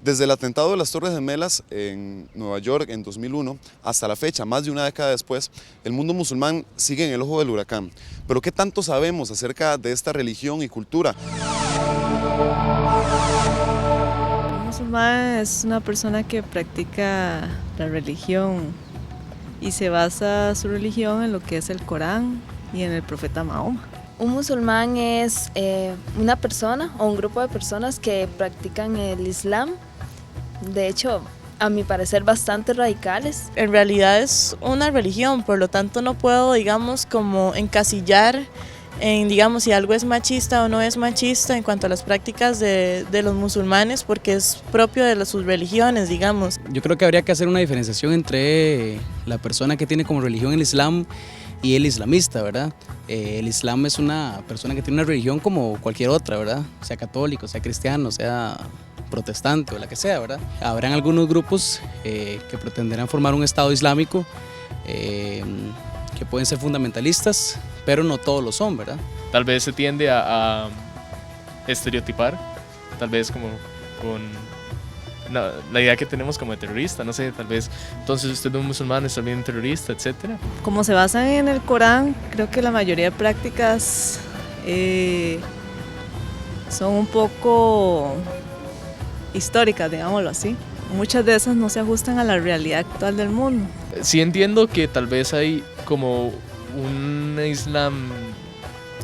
Desde el atentado de las Torres Gemelas en Nueva York en 2001 hasta la fecha, más de una década después, el mundo musulmán sigue en el ojo del huracán. Pero ¿qué tanto sabemos acerca de esta religión y cultura? Un musulmán es una persona que practica la religión y se basa su religión en lo que es el Corán y en el profeta Mahoma. Un musulmán es una persona o un grupo de personas que practican el Islam, de hecho, a mi parecer bastante radicales. En realidad es una religión, por lo tanto no puedo, digamos, como encasillar en, digamos, si algo es machista o no es machista en cuanto a las prácticas de los musulmanes, porque es propio de sus religiones, digamos. Yo creo que habría que hacer una diferenciación entre la persona que tiene como religión el Islam y el islamista, ¿verdad? El Islam es una persona que tiene una religión como cualquier otra, ¿verdad? Sea católico, sea cristiano, sea protestante o la que sea, ¿verdad? Habrán algunos grupos que pretenderán formar un Estado islámico que pueden ser fundamentalistas, pero no todos lo son, ¿verdad? Tal vez se tiende a estereotipar, tal vez como con la idea que tenemos como de terrorista, no sé, tal vez entonces usted es un musulmán, es también un terrorista, etc. Como se basan en el Corán, creo que la mayoría de prácticas son un poco históricas, digámoslo así. Muchas de esas no se ajustan a la realidad actual del mundo. Sí entiendo que tal vez hay como un Islam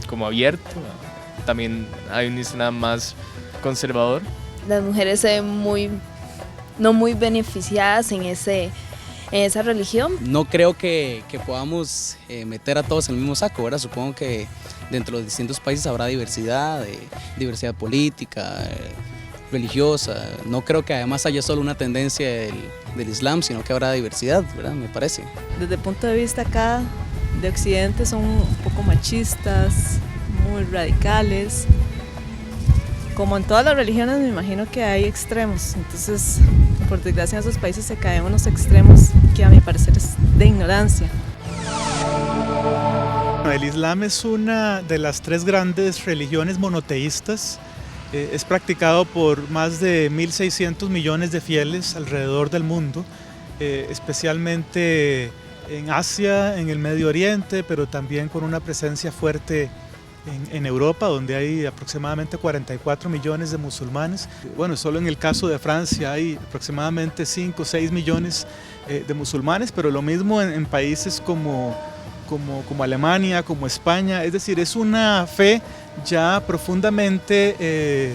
como abierto, también hay un Islam más conservador. Las mujeres se ven no muy beneficiadas en esa religión. No creo que podamos meter a todos en el mismo saco, ¿verdad? Supongo que dentro de los distintos países habrá diversidad, diversidad política, religiosa. No creo que además haya solo una tendencia del Islam, sino que habrá diversidad, ¿verdad? Me parece. Desde el punto de vista acá de Occidente son un poco machistas, muy radicales. Como en todas las religiones me imagino que hay extremos, entonces por desgracia en esos países se caen unos extremos que a mi parecer es de ignorancia. El Islam es una de las tres grandes religiones monoteístas. Es practicado por más de 1.600 millones de fieles alrededor del mundo, especialmente en Asia, en el Medio Oriente, pero también con una presencia fuerte en Europa, donde hay aproximadamente 44 millones de musulmanes. Bueno, solo en el caso de Francia hay aproximadamente 5 o 6 millones de musulmanes, pero lo mismo en países como Alemania, como España. Es decir, es una fe ya profundamente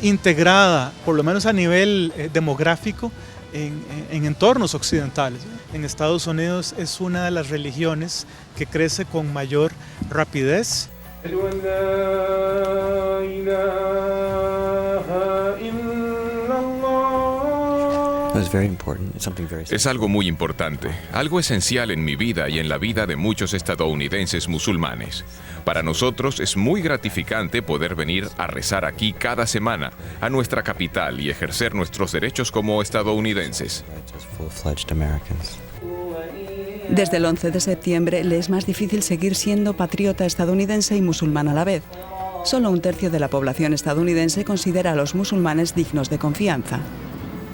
integrada, por lo menos a nivel demográfico, en entornos occidentales. En Estados Unidos es una de las religiones que crece con mayor rapidez. Es algo muy importante, algo esencial en mi vida y en la vida de muchos estadounidenses musulmanes. Para nosotros es muy gratificante poder venir a rezar aquí cada semana, a nuestra capital, y ejercer nuestros derechos como estadounidenses. Desde el 11 de septiembre le es más difícil seguir siendo patriota estadounidense y musulmán a la vez. Solo un tercio de la población estadounidense considera a los musulmanes dignos de confianza.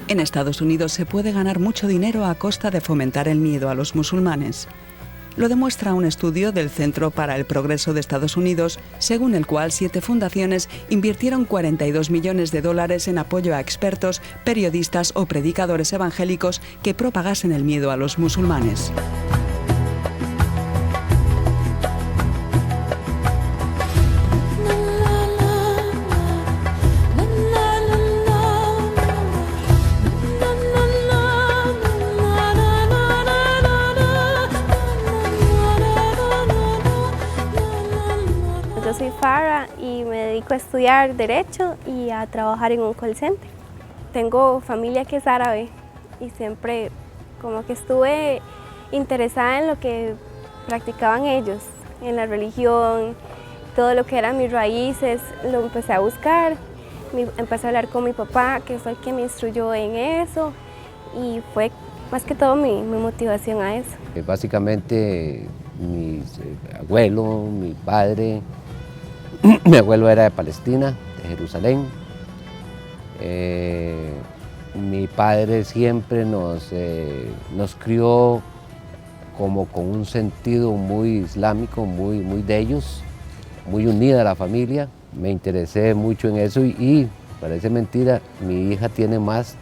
En Estados Unidos se puede ganar mucho dinero a costa de fomentar el miedo a los musulmanes. Lo demuestra un estudio del Centro para el Progreso de Estados Unidos, según el cual 7 fundaciones invirtieron $42 millones en apoyo a expertos, periodistas o predicadores evangélicos que propagasen el miedo a los musulmanes. Yo soy Farah y me dedico a estudiar Derecho y a trabajar en un call center. Tengo familia que es árabe y siempre como que estuve interesada en lo que practicaban ellos, en la religión, todo lo que eran mis raíces, lo empecé a buscar, empecé a hablar con mi papá, que fue el que me instruyó en eso, y fue más que todo mi motivación a eso. Básicamente mi abuelo, mi padre, mi abuelo era de Palestina, de Jerusalén, Mi padre siempre nos crió como con un sentido muy islámico, muy de ellos, muy unida la familia. Me interesé mucho en eso y parece mentira, mi hija tiene más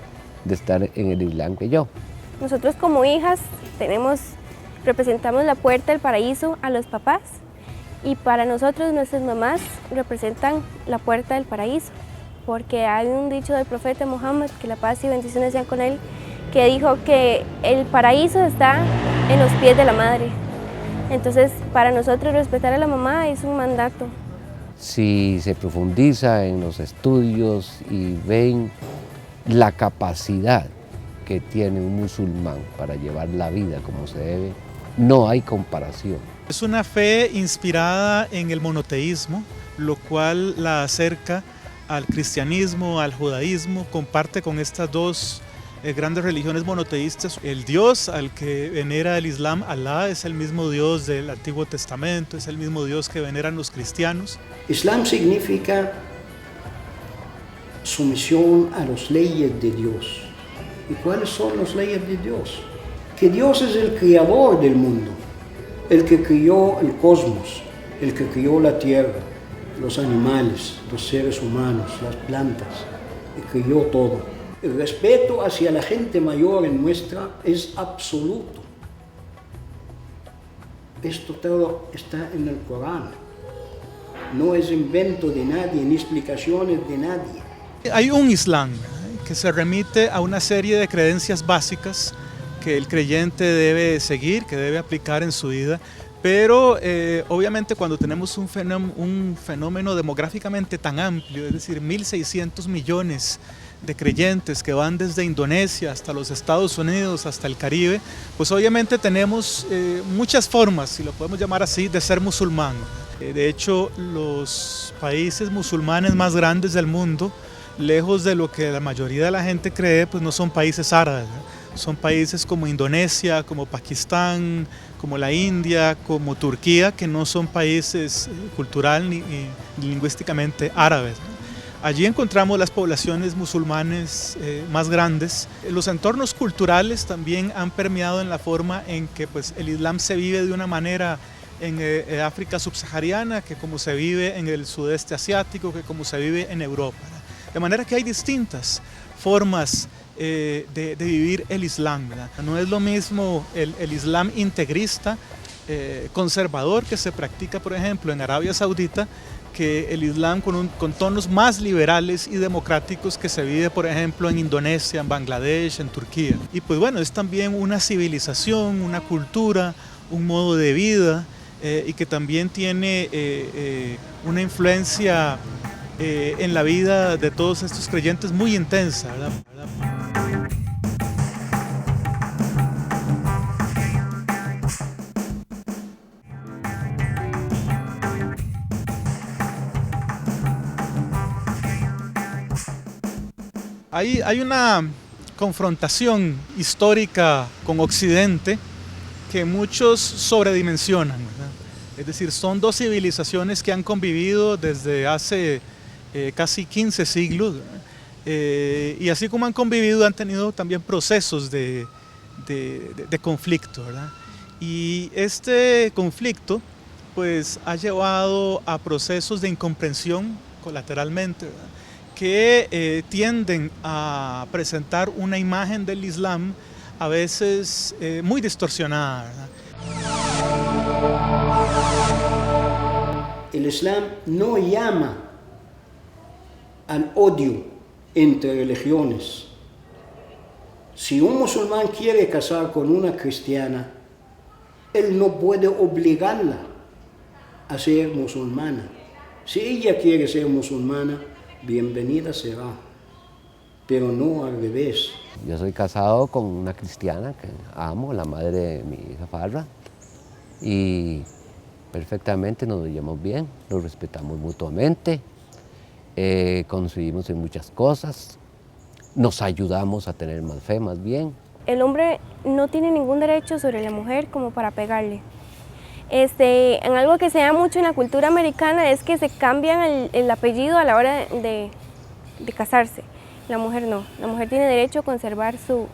de estar en el Islam que yo. Nosotros como hijas representamos la puerta del paraíso a los papás y para nosotros nuestras mamás representan la puerta del paraíso, porque hay un dicho del profeta Muhammad, que la paz y bendiciones sean con él, que dijo que el paraíso está en los pies de la madre. Entonces, para nosotros respetar a la mamá es un mandato. Si se profundiza en los estudios y ven la capacidad que tiene un musulmán para llevar la vida como se debe, no hay comparación. Es una fe inspirada en el monoteísmo, lo cual la acerca al cristianismo, al judaísmo, comparte con estas dos grandes religiones monoteístas. El Dios al que venera el Islam, Alá, es el mismo Dios del Antiguo Testamento, es el mismo Dios que veneran los cristianos. Islam significa sumisión a las leyes de Dios. ¿Y cuáles son las leyes de Dios? Que Dios es el creador del mundo, el que creó el cosmos, el que creó la tierra, los animales, los seres humanos, las plantas, el que creó todo. El respeto hacia la gente mayor en nuestra es absoluto. Esto todo está en el Corán. No es invento de nadie, ni explicaciones de nadie. Hay un Islam que se remite a una serie de creencias básicas que el creyente debe seguir, que debe aplicar en su vida, pero obviamente cuando tenemos un fenómeno demográficamente tan amplio, es decir, 1.600 millones de creyentes que van desde Indonesia hasta los Estados Unidos, hasta el Caribe, pues obviamente tenemos muchas formas, si lo podemos llamar así, de ser musulmán. De hecho, los países musulmanes más grandes del mundo, lejos de lo que la mayoría de la gente cree, pues no son países árabes, ¿no? Son países como Indonesia, como Pakistán, como la India, como Turquía, que no son países cultural ni lingüísticamente árabes, ¿no? Allí encontramos las poblaciones musulmanes más grandes. Los entornos culturales también han permeado en la forma en que pues, el Islam se vive de una manera en África subsahariana, que como se vive en el sudeste asiático, que como se vive en Europa, ¿verdad? De manera que hay distintas formas de vivir el Islam, ¿verdad? No es lo mismo el Islam integrista, conservador, que se practica, por ejemplo, en Arabia Saudita, que el Islam con tonos más liberales y democráticos que se vive, por ejemplo, en Indonesia, en Bangladesh, en Turquía. Y pues bueno, es también una civilización, una cultura, un modo de vida y que también tiene una influencia en la vida de todos estos creyentes muy intensa, ¿verdad? Hay una confrontación histórica con Occidente que muchos sobredimensionan, ¿verdad? Es decir, son dos civilizaciones que han convivido desde hace casi 15 siglos, y así como han convivido han tenido también procesos de conflicto, ¿verdad? Y este conflicto pues ha llevado a procesos de incomprensión colateralmente, ¿verdad? Que tienden a presentar una imagen del Islam a veces muy distorsionada, ¿verdad? El Islam no llama al odio entre religiones. Si un musulmán quiere casar con una cristiana, él no puede obligarla a ser musulmana. Si ella quiere ser musulmana, bienvenida será, pero no al revés. Yo soy casado con una cristiana que amo, la madre de mi hija Farra, y perfectamente nos llevamos bien, nos respetamos mutuamente, coincidimos en muchas cosas, nos ayudamos a tener más fe, más bien. El hombre no tiene ningún derecho sobre la mujer como para pegarle. En algo que se da mucho en la cultura americana es que se cambian el apellido a la hora de casarse. La mujer no, la mujer tiene derecho a conservar su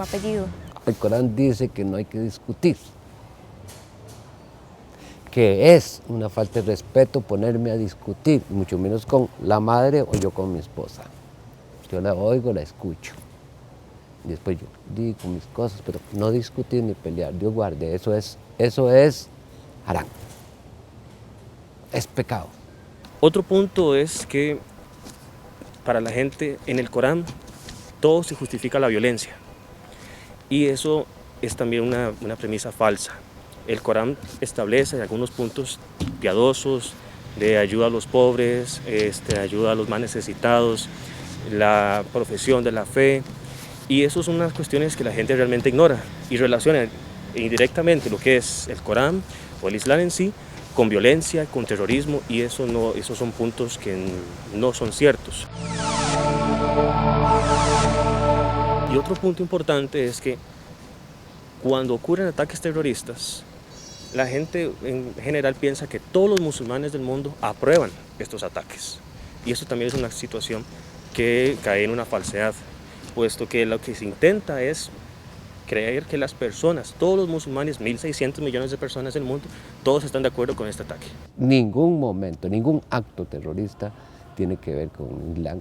apellido. El Corán dice que no hay que discutir, que es una falta de respeto ponerme a discutir, mucho menos con la madre o yo con mi esposa. Yo la oigo, la escucho. Y después yo digo mis cosas, pero no discutir ni pelear. Dios guarde, eso es haram. Es pecado. Otro punto es que para la gente en el Corán todo se justifica la violencia. Y eso es también una premisa falsa. El Corán establece algunos puntos piadosos de ayuda a los pobres, ayuda a los más necesitados, la profesión de la fe. Y eso son unas cuestiones que la gente realmente ignora y relaciona indirectamente lo que es el Corán o el Islam en sí con violencia, con terrorismo, y esos son puntos que no son ciertos. Y otro punto importante es que cuando ocurren ataques terroristas, la gente en general piensa que todos los musulmanes del mundo aprueban estos ataques. Y eso también es una situación que cae en una falsedad, puesto que lo que se intenta es creer que las personas, todos los musulmanes, 1.600 millones de personas del mundo, todos están de acuerdo con este ataque. Ningún momento, ningún acto terrorista tiene que ver con un Islam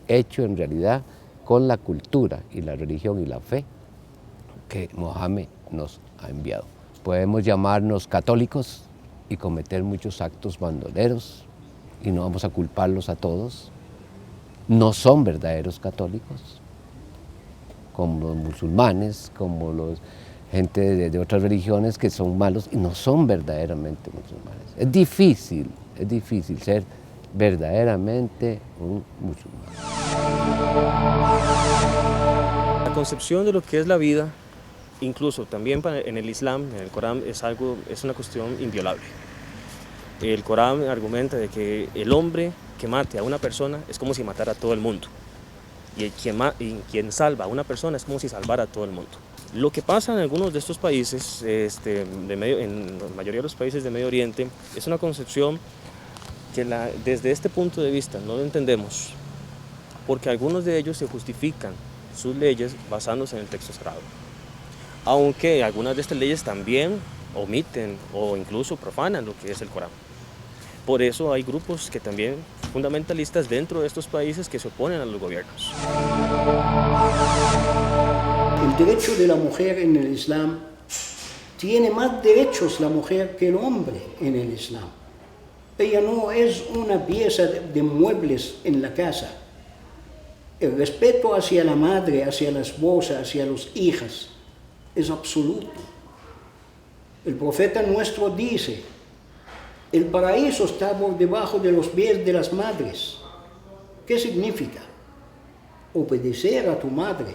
hecho en realidad con la cultura y la religión y la fe que Mohammed nos ha enviado. Podemos llamarnos católicos y cometer muchos actos bandoleros y no vamos a culparlos a todos. No son verdaderos católicos, como los musulmanes, como los gente de otras religiones que son malos y no son verdaderamente musulmanes. Es difícil ser verdaderamente un musulmán. La concepción de lo que es la vida, incluso también en el Islam, en el Corán, es una cuestión inviolable. El Corán argumenta de que el hombre que mate a una persona es como si matara a todo el mundo. Y quien salva a una persona es como si salvara a todo el mundo. Lo que pasa en algunos de estos países, en la mayoría de los países de Medio Oriente, es una concepción que desde este punto de vista no lo entendemos, porque algunos de ellos se justifican sus leyes basándose en el texto sagrado. Aunque algunas de estas leyes también omiten o incluso profanan lo que es el Corán. Por eso hay grupos que también fundamentalistas dentro de estos países que se oponen a los gobiernos. El derecho de la mujer en el Islam tiene más derechos la mujer que el hombre en el Islam. Ella no es una pieza de muebles en la casa. El respeto hacia la madre, hacia la esposa, hacia las hijas es absoluto. El profeta nuestro dice: el paraíso está por debajo de los pies de las madres. ¿Qué significa? Obedecer a tu madre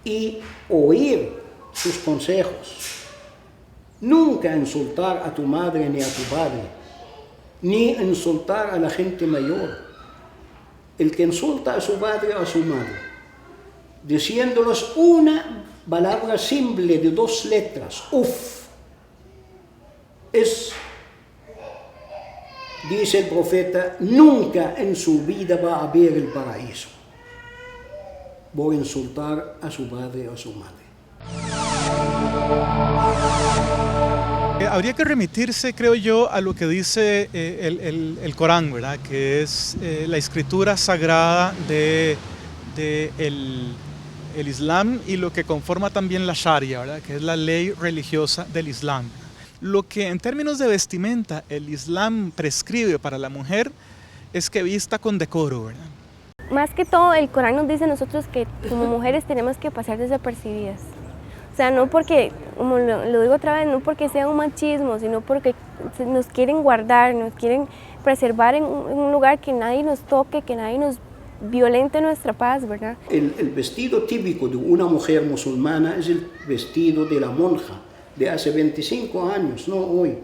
y oír sus consejos. Nunca insultar a tu madre ni a tu padre, ni insultar a la gente mayor. El que insulta a su padre o a su madre, diciéndoles una palabra simple de 2 letras, uf, dice el profeta, nunca en su vida va a ver el paraíso por insultar a su padre o a su madre. Habría que remitirse, creo yo, a lo que dice el Corán, ¿verdad? Que es la escritura sagrada del Islam y lo que conforma también la Sharia, ¿verdad? Que es la ley religiosa del Islam. Lo que en términos de vestimenta el Islam prescribe para la mujer es que vista con decoro, ¿verdad? Más que todo, el Corán nos dice a nosotros que como mujeres tenemos que pasar desapercibidas. O sea, no porque, como lo digo otra vez, no porque sea un machismo, sino porque nos quieren guardar, nos quieren preservar en un lugar que nadie nos toque, que nadie nos violente nuestra paz, ¿verdad? El vestido típico de una mujer musulmana es el vestido de la monja de hace 25 años, no hoy,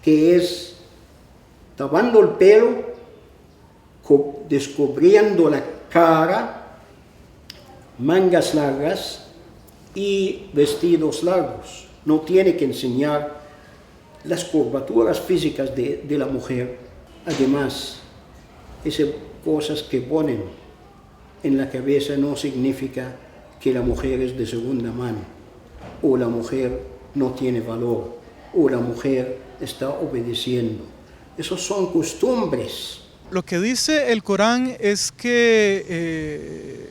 que es tapando el pelo, descubriendo la cara, mangas largas y vestidos largos. No tiene que enseñar las curvaturas físicas de la mujer. Además, ese cosas que ponen en la cabeza no significa que la mujer es de segunda mano, o la mujer no tiene valor, o la mujer está obedeciendo. Esos son costumbres. Lo que dice el Corán es que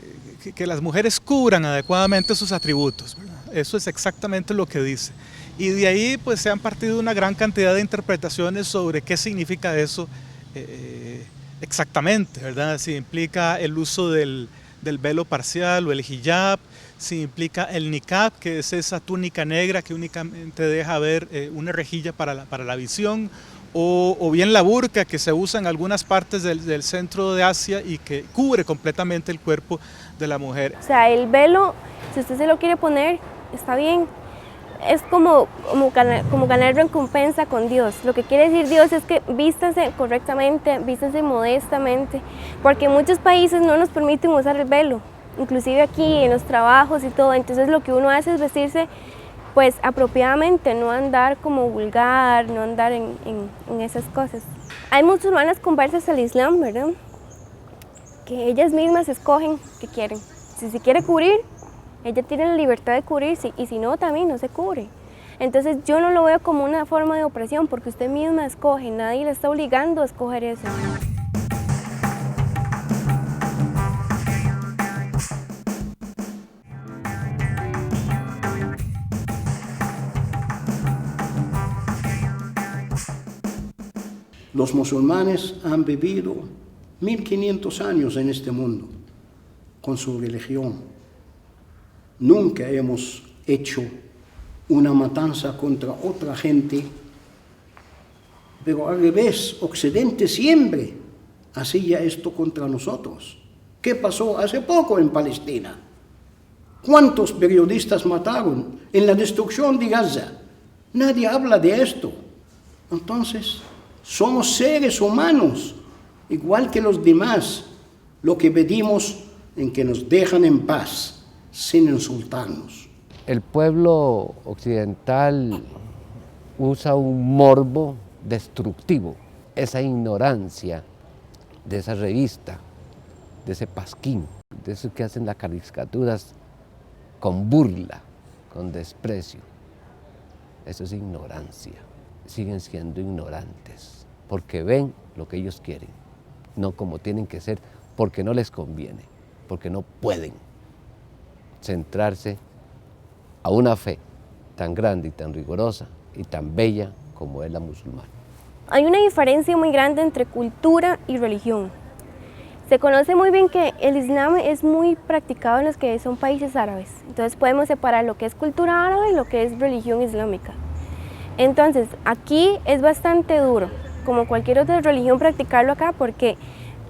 las mujeres cubran adecuadamente sus atributos, ¿verdad? Eso es exactamente lo que dice. Y de ahí pues se han partido una gran cantidad de interpretaciones sobre qué significa eso exactamente, ¿verdad? Si implica el uso del velo parcial o el hijab, si implica el niqab, que es esa túnica negra que únicamente deja ver una rejilla para la visión, o bien la burka, que se usa en algunas partes del centro de Asia y que cubre completamente el cuerpo de la mujer. O sea, el velo, si usted se lo quiere poner, está bien. Es como ganar recompensa con Dios. Lo que quiere decir Dios es que vístase correctamente, vístase modestamente, porque en muchos países no nos permiten usar el velo, inclusive aquí en los trabajos y todo. Entonces lo que uno hace es vestirse pues apropiadamente, no andar como vulgar, no andar en esas cosas. Hay musulmanas conversas al Islam, ¿verdad? Que ellas mismas escogen qué quieren. Si se quiere cubrir, ella tiene la libertad de cubrirse, y si no, también no se cubre. Entonces yo no lo veo como una forma de opresión, porque usted misma escoge, nadie la está obligando a escoger eso. Los musulmanes han vivido 1500 años en este mundo con su religión. Nunca hemos hecho una matanza contra otra gente, pero al revés, Occidente siempre hacía esto contra nosotros. ¿Qué pasó hace poco en Palestina? ¿Cuántos periodistas mataron en la destrucción de Gaza? Nadie habla de esto. Entonces, somos seres humanos, igual que los demás. Lo que pedimos es que nos dejen en paz, sin insultarnos. El pueblo occidental usa un morbo destructivo, esa ignorancia de esa revista, de ese pasquín, de eso que hacen las caricaturas con burla, con desprecio. Eso es ignorancia. Siguen siendo ignorantes, porque ven lo que ellos quieren, no como tienen que ser, porque no les conviene, porque no pueden centrarse a una fe tan grande y tan rigurosa y tan bella como es la musulmana. Hay una diferencia muy grande entre cultura y religión. Se conoce muy bien que el Islam es muy practicado en los que son países árabes. Entonces podemos separar lo que es cultura árabe y lo que es religión islámica. Entonces aquí es bastante duro, como cualquier otra religión, practicarlo acá, porque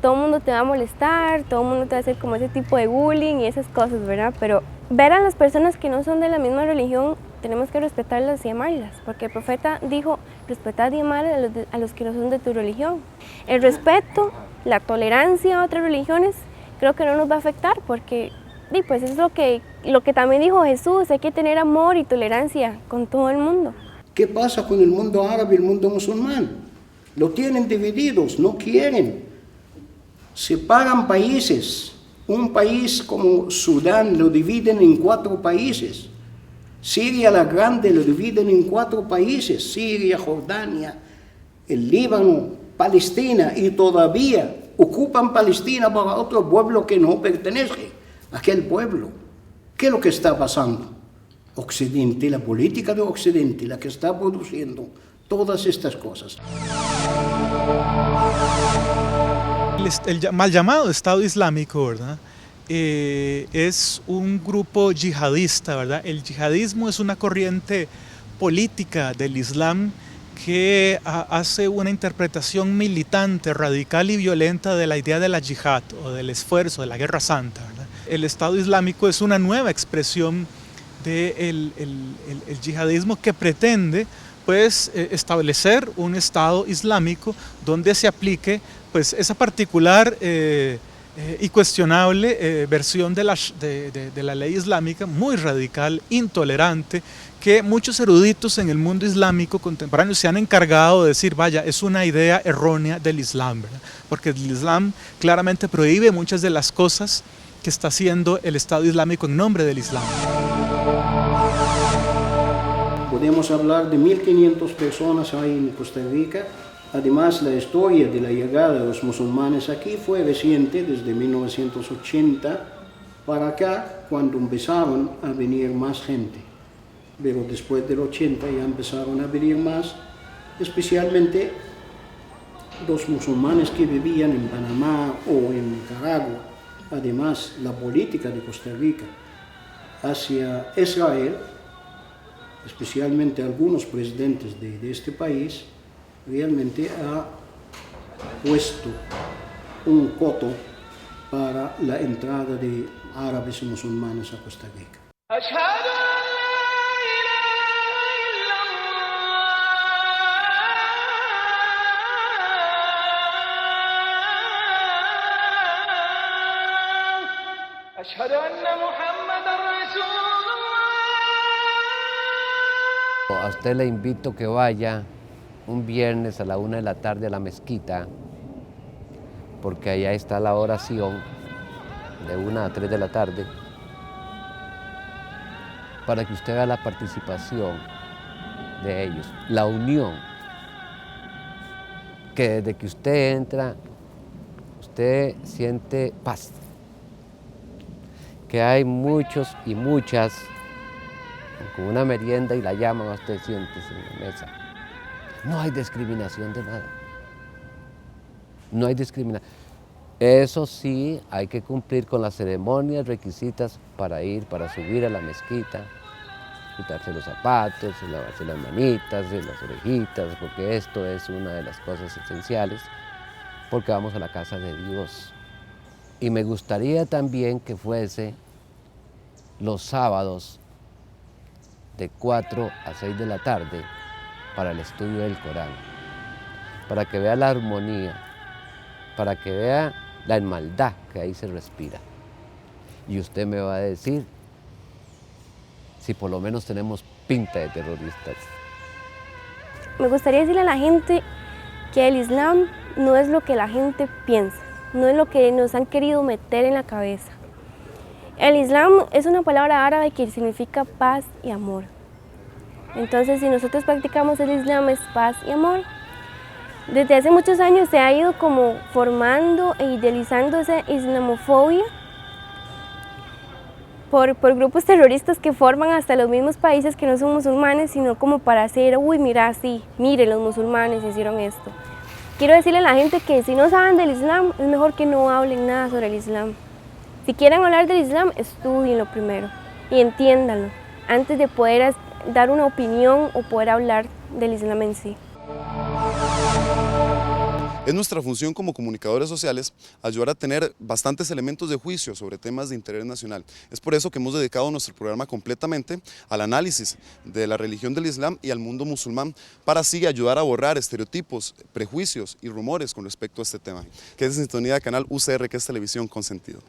todo el mundo te va a molestar, todo el mundo te va a hacer como ese tipo de bullying y esas cosas, ¿verdad? Pero ver a las personas que no son de la misma religión, tenemos que respetarlas y amarlas, porque el profeta dijo, respetad y amar a los que no son de tu religión. El respeto, la tolerancia a otras religiones, creo que no nos va a afectar, porque pues es lo que también dijo Jesús, hay que tener amor y tolerancia con todo el mundo. ¿Qué pasa con el mundo árabe y el mundo musulmán? Lo tienen divididos, no quieren. Separan países. Un país como Sudán lo dividen en 4 países. Siria la Grande lo dividen en 4 países. Siria, Jordania, el Líbano, Palestina, y todavía ocupan Palestina para otro pueblo que no pertenece a aquel pueblo. ¿Qué es lo que está pasando? Occidente, la política de Occidente, la que está produciendo todas estas cosas. El mal llamado Estado Islámico, ¿verdad? Es un grupo yihadista, ¿verdad? El yihadismo es una corriente política del Islam que hace una interpretación militante, radical y violenta de la idea de la yihad o del esfuerzo, de la guerra santa, ¿verdad? El Estado Islámico es una nueva expresión del yihadismo que pretende pues, establecer un Estado islámico donde se aplique pues, esa particular y cuestionable versión de la ley islámica, muy radical, intolerante, que muchos eruditos en el mundo islámico contemporáneo se han encargado de decir, vaya, es una idea errónea del Islam, ¿verdad? Porque el Islam claramente prohíbe muchas de las cosas que está haciendo el Estado Islámico en nombre del Islam. Podemos hablar de 1.500 personas ahí en Costa Rica. Además, la historia de la llegada de los musulmanes aquí fue reciente, desde 1980 para acá, cuando empezaron a venir más gente. Pero después del 80 ya empezaron a venir más, especialmente los musulmanes que vivían en Panamá o en Nicaragua. Además, la política de Costa Rica hacia Israel, especialmente algunos presidentes de este país, realmente ha puesto un coto para la entrada de árabes y musulmanes a Costa Rica. A usted le invito que vaya un viernes a la 1 de la tarde a la mezquita, porque allá está la oración de 1 a 3 de la tarde, para que usted vea la participación de ellos, la unión, que desde que usted entra, usted siente paz, que hay muchos y muchas, con una merienda y la llaman a usted, siéntese en la mesa. No hay discriminación de nada. No hay discriminación. Eso sí, hay que cumplir con las ceremonias requisitas para subir a la mezquita, quitarse los zapatos, lavarse las manitas, las orejitas, porque esto es una de las cosas esenciales, porque vamos a la casa de Dios. Y me gustaría también que fuese los sábados de 4 a 6 de la tarde para el estudio del Corán, para que vea la armonía, para que vea la hermandad que ahí se respira. Y usted me va a decir si por lo menos tenemos pinta de terroristas. Me gustaría decirle a la gente que el Islam no es lo que la gente piensa, no es lo que nos han querido meter en la cabeza. El Islam es una palabra árabe que significa paz y amor. Entonces, si nosotros practicamos el Islam, es paz y amor. Desde hace muchos años se ha ido como formando e idealizando esa islamofobia por grupos terroristas que forman hasta los mismos países que no son musulmanes, sino como para hacer, uy, mira, sí, miren, los musulmanes hicieron esto. Quiero decirle a la gente que si no saben del Islam, es mejor que no hablen nada sobre el Islam. Si quieren hablar del Islam, estudienlo primero y entiéndanlo, antes de poder dar una opinión o poder hablar del Islam en sí. Es nuestra función como comunicadores sociales ayudar a tener bastantes elementos de juicio sobre temas de interés nacional. Es por eso que hemos dedicado nuestro programa completamente al análisis de la religión del Islam y al mundo musulmán, para así ayudar a borrar estereotipos, prejuicios y rumores con respecto a este tema. Quédese en sintonía del canal UCR, que es Televisión con Sentido.